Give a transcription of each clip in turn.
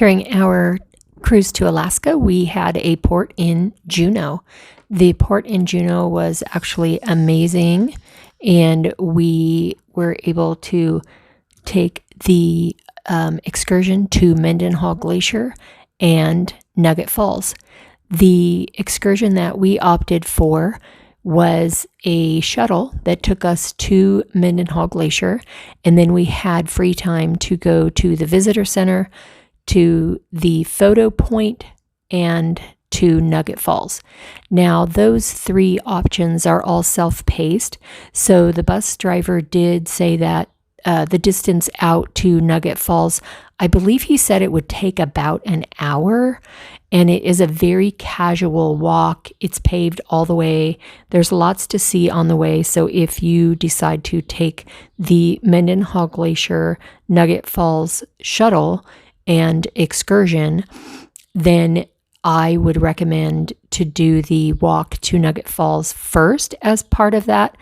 During our cruise to Alaska, we had a port in Juneau. The port in Juneau was actually amazing, and we were able to take the excursion to Mendenhall Glacier and Nugget Falls. The excursion that we opted for was a shuttle that took us to Mendenhall Glacier, and then we had free time to go to the visitor center, to the photo point, and to Nugget Falls. Now, those three options are all self-paced, so the bus driver did say that the distance out to Nugget Falls, I believe he said it would take about an hour, and it is a very casual walk. It's paved all the way. There's lots to see on the way, so if you decide to take the Mendenhall Glacier Nugget Falls shuttle and excursion, then I would recommend to do the walk to Nugget Falls first as part of that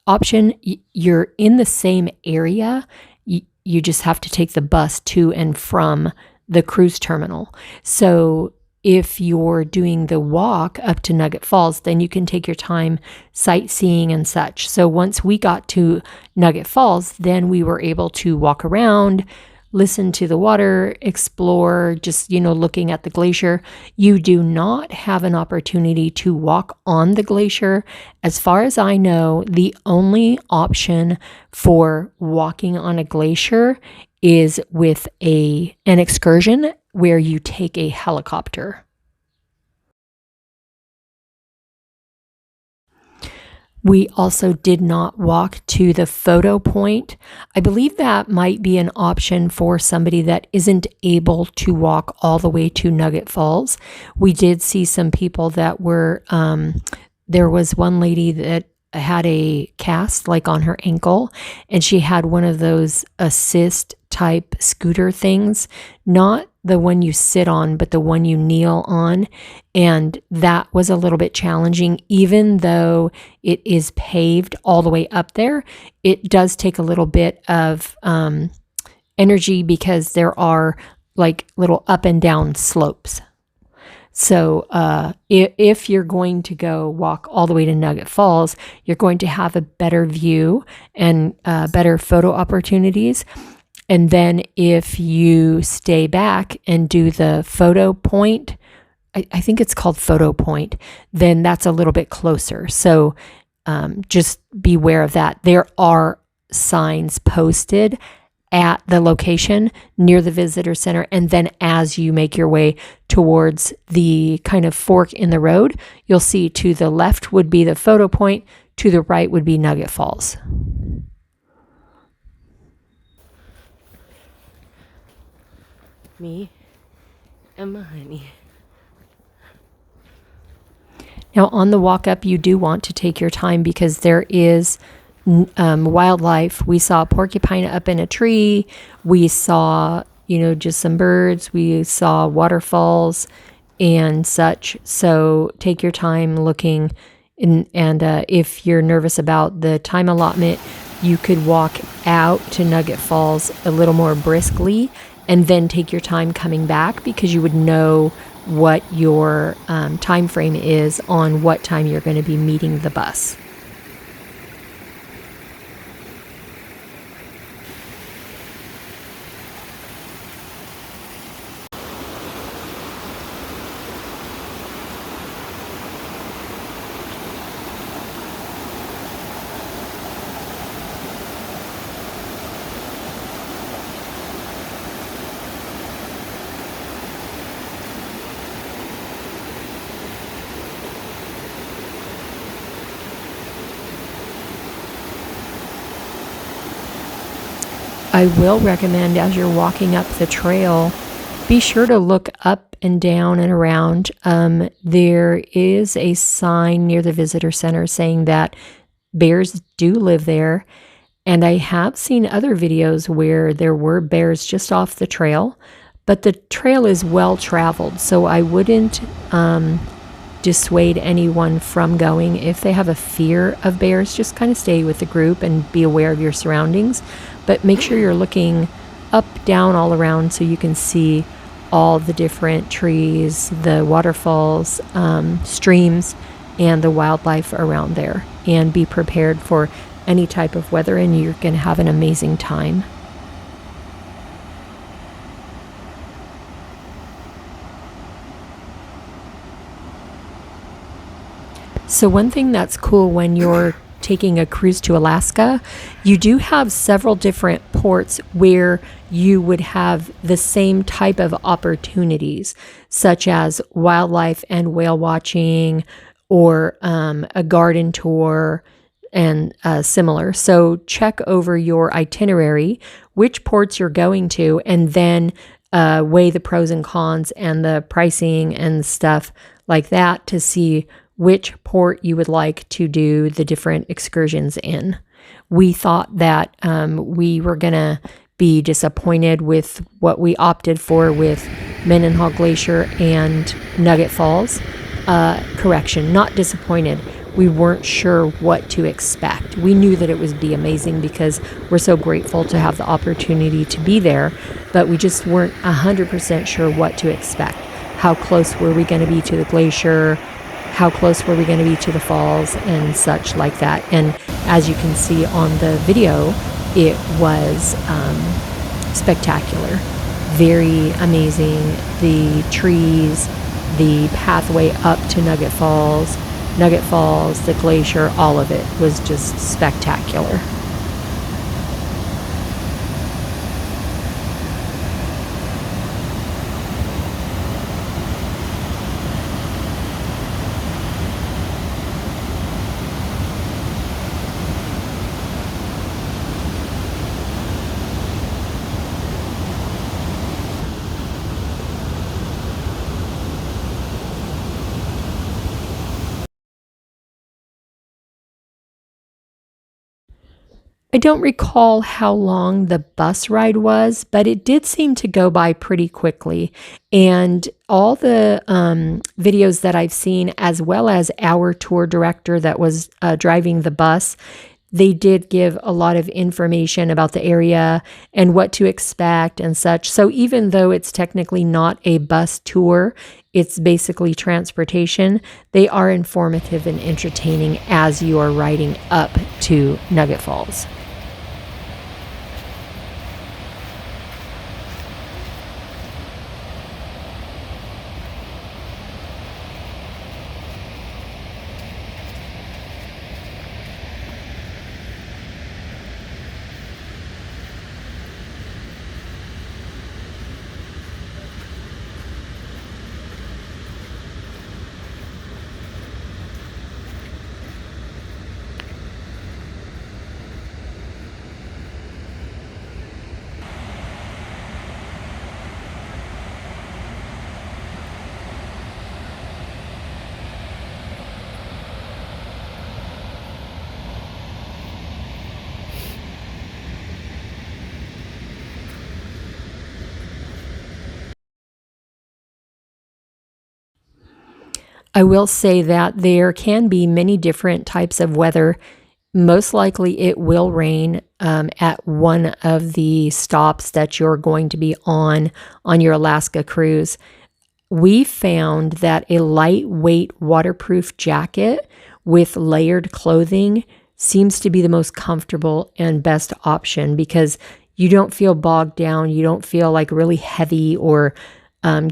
option. You're in the same area. You just have to take the bus to and from the cruise terminal. So if you're doing the walk up to Nugget Falls, then you can take your time sightseeing and such. So once we got to Nugget Falls, then we were able to walk around, listen to the water, explore, just, looking at the glacier. You do not have an opportunity to walk on the glacier. As far as I know, the only option for walking on a glacier is with an excursion where you take a helicopter. We also did not walk to the photo point. I believe that might be an option for somebody that isn't able to walk all the way to Nugget Falls. We did see some people that were, there was one lady that had a cast like on her ankle, and she had one of those assist type scooter things, not the one you sit on, but the one you kneel on. And that was a little bit challenging. Even though it is paved all the way up there, it does take a little bit of energy because there are like little up and down slopes. So if you're going to go walk all the way to Nugget Falls, you're going to have a better view and better photo opportunities. And then if you stay back and do the photo point, I think it's called photo point, then that's a little bit closer. So just beware of that. There are signs posted at the location near the visitor center, and then as you make your way towards the kind of fork in the road, you'll see to the left would be the photo point, to the right would be Nugget Falls. Me and my honey. Now on the walk up, you do want to take your time because there is wildlife. We saw a porcupine up in a tree. We saw, just some birds. We saw waterfalls and such. So take your time looking. And if you're nervous about the time allotment, you could walk out to Nugget Falls a little more briskly and then take your time coming back, because you would know what your time frame is on what time you're going to be meeting the bus. I will recommend, as you're walking up the trail, be sure to look up and down and around. There is a sign near the visitor center saying that bears do live there. And I have seen other videos where there were bears just off the trail, but the trail is well traveled. So I wouldn't dissuade anyone from going. If they have a fear of bears, just kind of stay with the group and be aware of your surroundings. But make sure you're looking up, down, all around so you can see all the different trees, the waterfalls, streams, and the wildlife around there, and be prepared for any type of weather, and you're going to have an amazing time. So one thing that's cool when you're taking a cruise to Alaska, you do have several different ports where you would have the same type of opportunities, such as wildlife and whale watching, or a garden tour, and similar. So check over your itinerary, which ports you're going to, and then weigh the pros and cons and the pricing and stuff like that to see which port you would like to do the different excursions in. We thought that we were going to be disappointed with what we opted for with Mendenhall Glacier and Nugget Falls. Correction, not disappointed. We weren't sure what to expect. We knew that it would be amazing because we're so grateful to have the opportunity to be there, but we just weren't 100% sure what to expect. How close were we going to be to the glacier? How close were we going to be to the falls and such like that? And as you can see on the video, it was spectacular, very amazing. The trees, the pathway up to Nugget Falls, the glacier, all of it was just spectacular. I don't recall how long the bus ride was, but it did seem to go by pretty quickly. And all the videos that I've seen, as well as our tour director that was driving the bus, they did give a lot of information about the area and what to expect and such. So even though it's technically not a bus tour, it's basically transportation, they are informative and entertaining as you are riding up to Nugget Falls. I will say that there can be many different types of weather. Most likely it will rain at one of the stops that you're going to be on your Alaska cruise. We found that a lightweight waterproof jacket with layered clothing seems to be the most comfortable and best option because you don't feel bogged down. You don't feel like really heavy or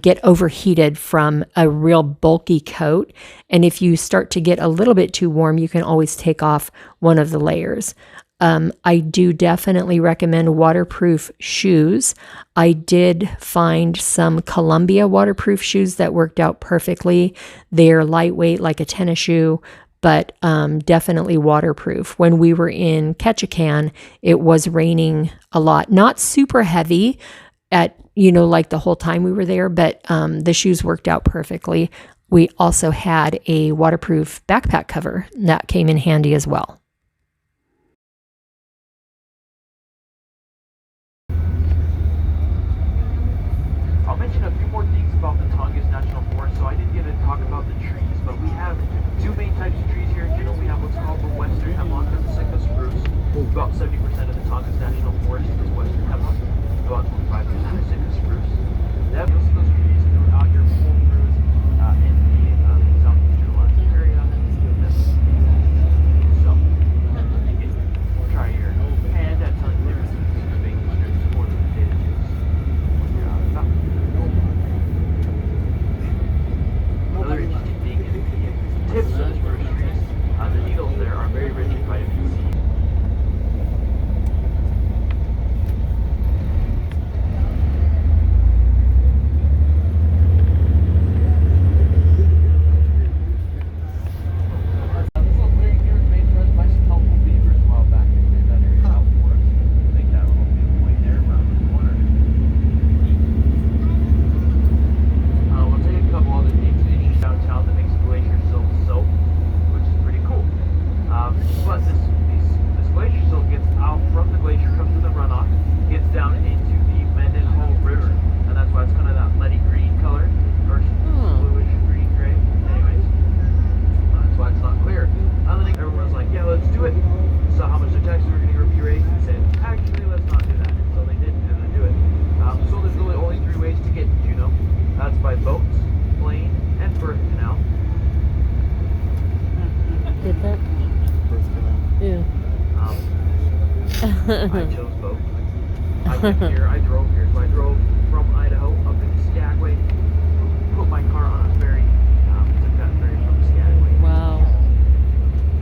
get overheated from a real bulky coat. And if you start to get a little bit too warm, you can always take off one of the layers. I do definitely recommend waterproof shoes. I did find some Columbia waterproof shoes that worked out perfectly. They're lightweight like a tennis shoe, but definitely waterproof. When we were in Ketchikan, it was raining a lot. Not super heavy at, like the whole time we were there, but the shoes worked out perfectly. We also had a waterproof backpack cover that came in handy as well. I'll mention a few more things about the Tongass National Forest. So I didn't get to talk about the trees, but we have two main types of trees here in general. We have what's called the Western Hemlock and the Sitka Spruce. About 70% of the Tongass National Forest is Western Hemlock. About 25% is Sitka Spruce. Those I chose both. I came here, I drove here. So I drove from Idaho up into Skagway, put my car on a ferry, took that ferry from Skagway. Wow.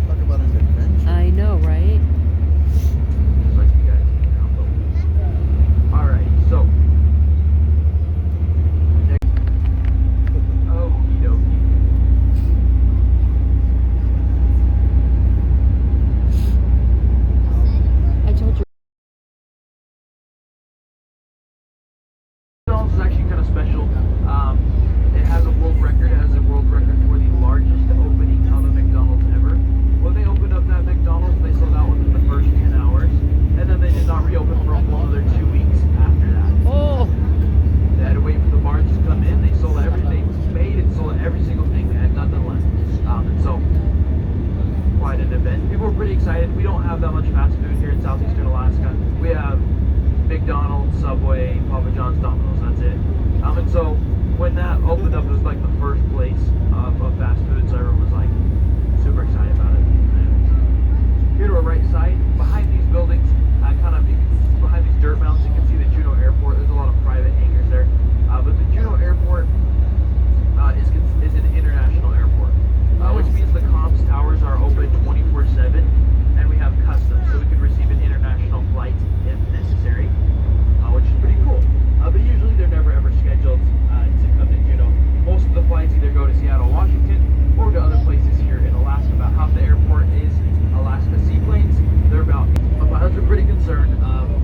Talk about an adventure. I know, right? Just like you guys hanging out, but alrighty, so okie dokie. I told you. McDonald's is actually kind of special. It has a world record. It has a world record for the largest opening of a McDonald's ever. When they opened up that McDonald's, they sold out within the first 10 hours, and then they did not reopen for another 2 weeks after that. Oh. They had to wait for the bars to come in. They sold everything. They made and sold every single thing. They had nothing left. And so, quite an event. People were pretty excited. We don't have that much fast food here in southeastern Alaska. We have McDonald's, Subway, Papa John's, Domino's. That's it. And so when that opened up, it was like the first place of fast food. So everyone was like super excited about it. And here to our right side, behind these buildings, kind of behind these dirt mounds, you can see the Juneau Airport. There's a lot of private hangars there, but the Juneau Airport is an international airport, which means the comms towers are open 24/7, and we have customs, so we can receive an international flight if necessary, which is pretty cool. But usually they're never ever scheduled to come to Juneau. Most of the flights either go to Seattle, Washington, or to other places here in Alaska. About half the airport is Alaska seaplanes. They're about pilots are pretty concerned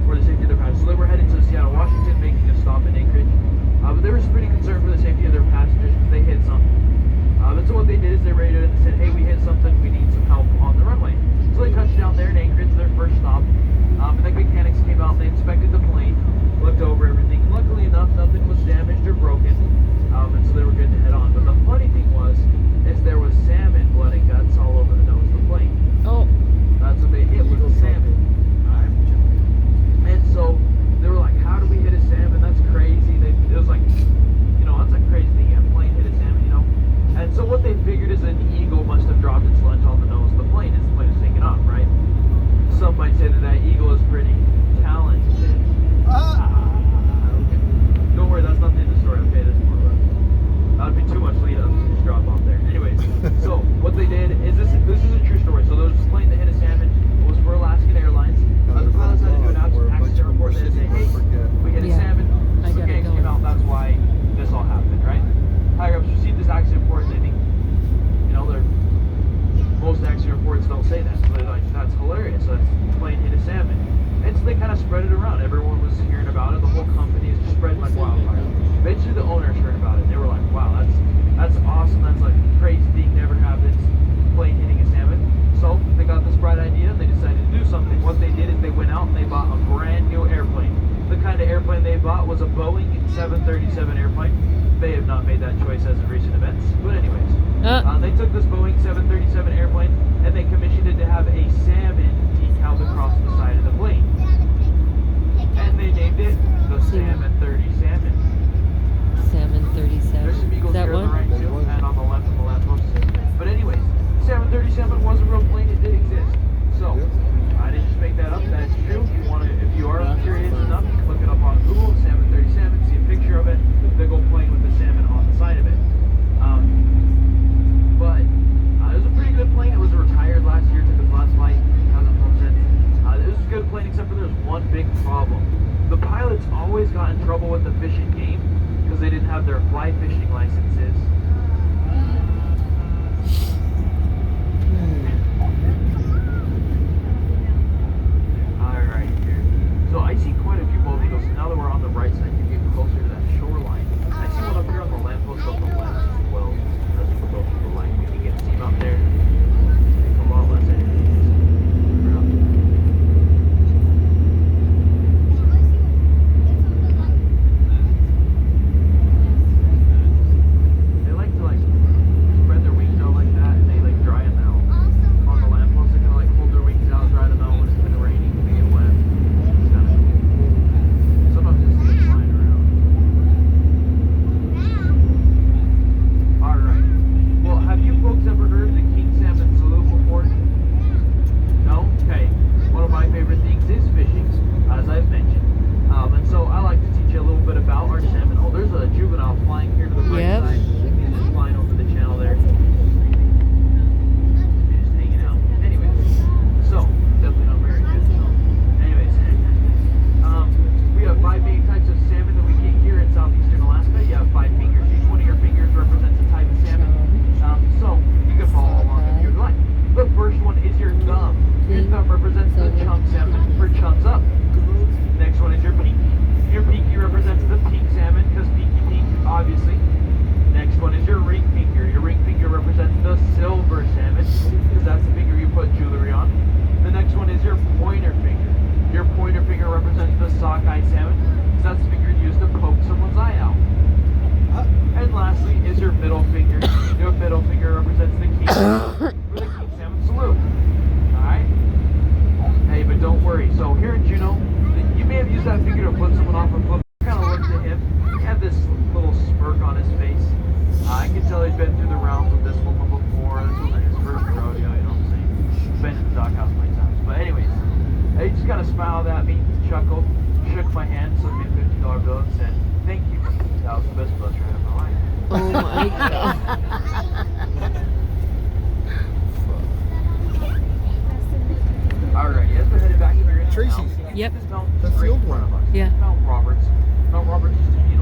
for the safety of their passengers. So they were headed to Seattle, Washington, making a stop in Anchorage. But they were pretty concerned for the safety of their passengers because they hit something. And so what they did is they radioed and said, hey, we hit something, we need some help on the runway. So they touched down there in Anchorage, their first stop. And the mechanics came out and they inspected the plane, looked over everything. Luckily enough, nothing was damaged or broken. And so they were good to head on. But the funny thing was, is there was salmon, blood and guts all over the nose of the plane. Oh. That's what they hit, was a salmon. And so they were like, how do we hit a salmon? That's crazy. It was like, that's a crazy thing. A plane hit a salmon, And so what they figured is an eagle must have dropped its lunch on the nose of the plane as the plane was taking off, right? Some might say that eagle is pretty talented. Okay. Don't worry, that's not the end of the story, okay? There's more left. That would be too much lead up to just drop off there. Anyways, so what they did is this is a true story. So there was a plane that hit a salmon. It was for Alaskan Airlines. The pilots had to do an accident report. They had to say, hey, we hit a salmon. The gangs came out. That's why this all happened, right? Higher ups received this accident report, and they think, most accident reports don't say that. So they're like, that's hilarious. So the plane hit a salmon. And so they kind of spread it around. Everyone was hearing about it. The whole company is just spreading like wildfire. Eventually the owners heard about it. They were like, wow, that's awesome. That's like a crazy thing, never happens. Plane hitting a salmon. So they got this bright idea and they decided to do something. What they did is they went out and they bought a brand new airplane. The kind of airplane they bought was a Boeing 737 airplane. They have not made that choice as of recent events. But anyways, they took this Boeing 737 airplane and they commissioned it to have a salmon decaled across the side of the plane. And they named it the Salmon 30 Salmon. Salmon 37. There's some eagles Is that here on the one? right too, and on the left on the left post. But anyways, Salmon 37 was a real plane. It did exist. So I didn't just make that up. That's true. If you are curious enough, you can look it up on Google. Salmon 37. See a picture of it. Big old plane with the salmon on the side of it. But it was a pretty good plane. It was retired last year. Took its last flight. Hasn't flown since. It was a good plane, except for there was one big problem. The pilots always got in trouble with the Fish and Game because they didn't have their fly fishing licenses. Alright, here. So I see quite a few bald eagles. Now that we're on the right side, you get closer to that shoreline. I see one up here on the lamppost on the left as well. As we go through the line, we can get to see him out there. Take a lot less energy. Yep. This mountain That's the right old in front one. of us. Yeah. Mount Roberts. Mount Roberts used to be